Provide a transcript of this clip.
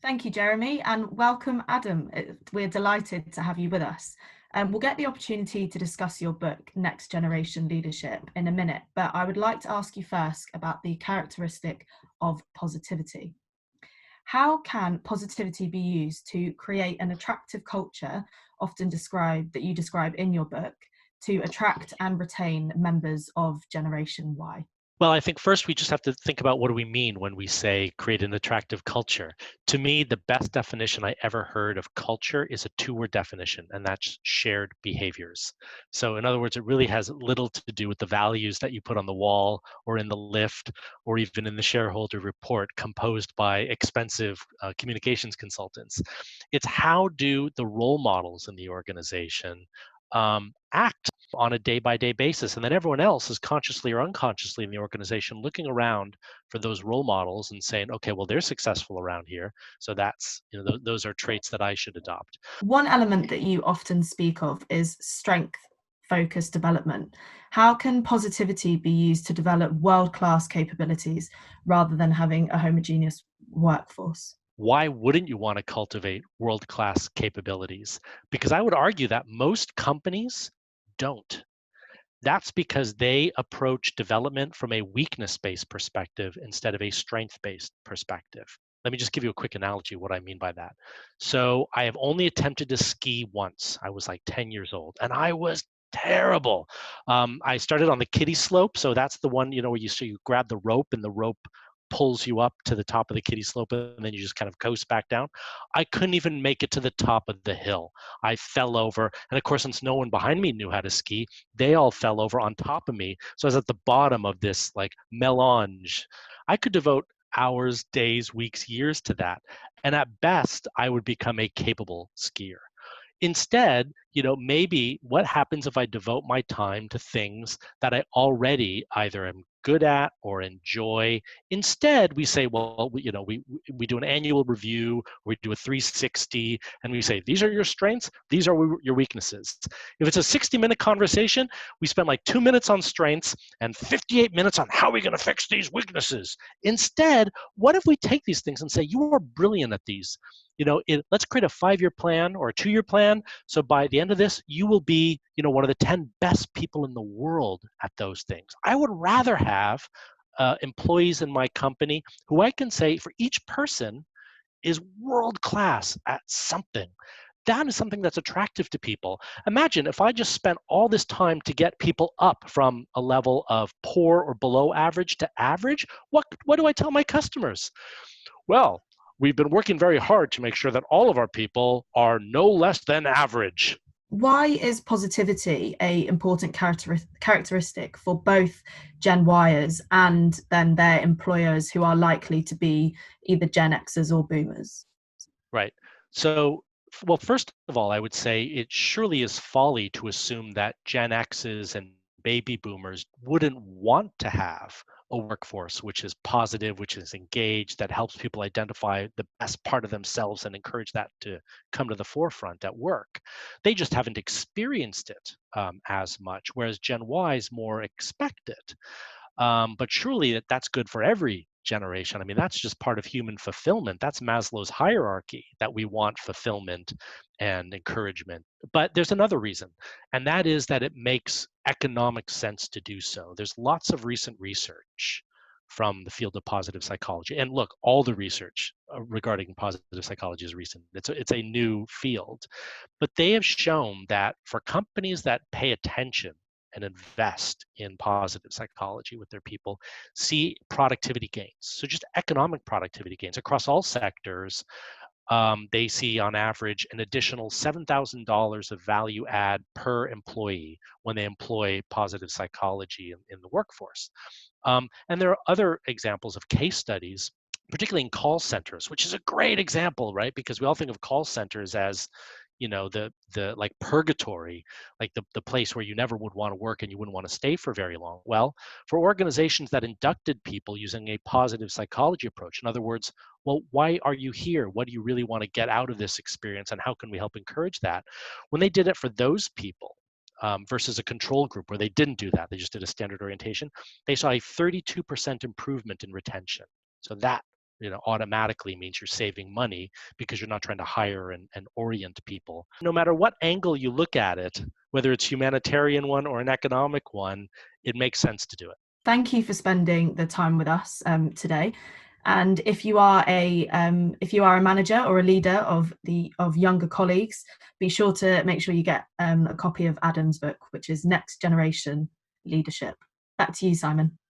Thank you, Jeremy, and welcome, Adam. We're delighted to have you with us. We'll get the opportunity to discuss your book, Next Generation Leadership, in a minute, but I would like to ask you first about the characteristic of positivity. How can positivity be used to create an attractive culture, often that you describe in your book, to attract and retain members of Generation Y? Well, I think first we just have to think about what do we mean when we say create an attractive culture. To me, the best definition I ever heard of culture is a two-word definition, and that's shared behaviors. So, in other words, it really has little to do with the values that you put on the wall or in the lift or even in the shareholder report composed by expensive communications consultants. It's how do the role models in the organization act on a day by day basis. And then everyone else is consciously or unconsciously in the organization looking around for those role models and saying, okay, well, they're successful around here. So that's, those are traits that I should adopt. One element that you often speak of is strength focused development. How can positivity be used to develop world class capabilities rather than having a homogeneous workforce? Why wouldn't you want to cultivate world class capabilities? Because I would argue that most companies don't. That's because they approach development from a weakness based perspective instead of a strength based perspective. Let me just give you a quick analogy of what I mean by that. So, I have only attempted to ski once. I was like 10 years old and I was terrible. I started on the kiddie slope. So, that's the one, where you grab the rope and the rope pulls you up to the top of the kiddie slope and then you just kind of coast back down. I couldn't even make it to the top of the hill. I fell over. And of course, since no one behind me knew how to ski, they all fell over on top of me. So I was at the bottom of this like melange. I could devote hours, days, weeks, years to that. And at best, I would become a capable skier. Instead, maybe what happens if I devote my time to things that I already either am good at or enjoy? Instead, we say, well, we do an annual review, we do a 360, and we say, these are your strengths, these are your weaknesses. If it's a 60-minute conversation, we spend like 2 minutes on strengths and 58 minutes on how we're going to fix these weaknesses. Instead, what if we take these things and say, you are brilliant at these? Let's create a 5-year plan or a 2-year plan. So by the end of this, you will be, one of the 10 best people in the world at those things. I would rather have employees in my company who I can say for each person is world class at something. That is something that's attractive to people. Imagine if I just spent all this time to get people up from a level of poor or below average to average. What do I tell my customers? Well, we've been working very hard to make sure that all of our people are no less than average. Why is positivity a important characteristic for both Gen Yers and then their employers who are likely to be either Gen Xers or Boomers? Right. So, well, first of all, I would say it surely is folly to assume that Gen X's and baby boomers wouldn't want to have a workforce which is positive, which is engaged, that helps people identify the best part of themselves and encourage that to come to the forefront at work. They just haven't experienced it as much, whereas Gen Y's more expect it. But surely that's good for every generation. I mean, that's just part of human fulfillment. That's Maslow's hierarchy, that we want fulfillment and encouragement. But there's another reason, and that is that it makes economic sense to do so. There's lots of recent research from the field of positive psychology. And look, all the research regarding positive psychology is recent. It's a new field. But they have shown that for companies that pay attention and invest in positive psychology with their people, see productivity gains. So just economic productivity gains across all sectors. They see on average an additional $7,000 of value add per employee when they employ positive psychology in the workforce. And there are other examples of case studies, particularly in call centers, which is a great example, right? Because we all think of call centers as the like purgatory, like the place where you never would want to work and you wouldn't want to stay for very long. Well, for organizations that inducted people using a positive psychology approach, in other words, well, why are you here? What do you really want to get out of this experience, and how can we help encourage that? When they did it for those people versus a control group where they didn't do that, they just did a standard orientation, they saw a 32% improvement in retention. So that automatically means you're saving money because you're not trying to hire and orient people. No matter what angle you look at it, whether it's humanitarian one or an economic one, it makes sense to do it. Thank you for spending the time with us today. And if you are a manager or a leader of younger colleagues, be sure to make sure you get a copy of Adam's book, which is Next Generation Leadership. Back to you, Simon.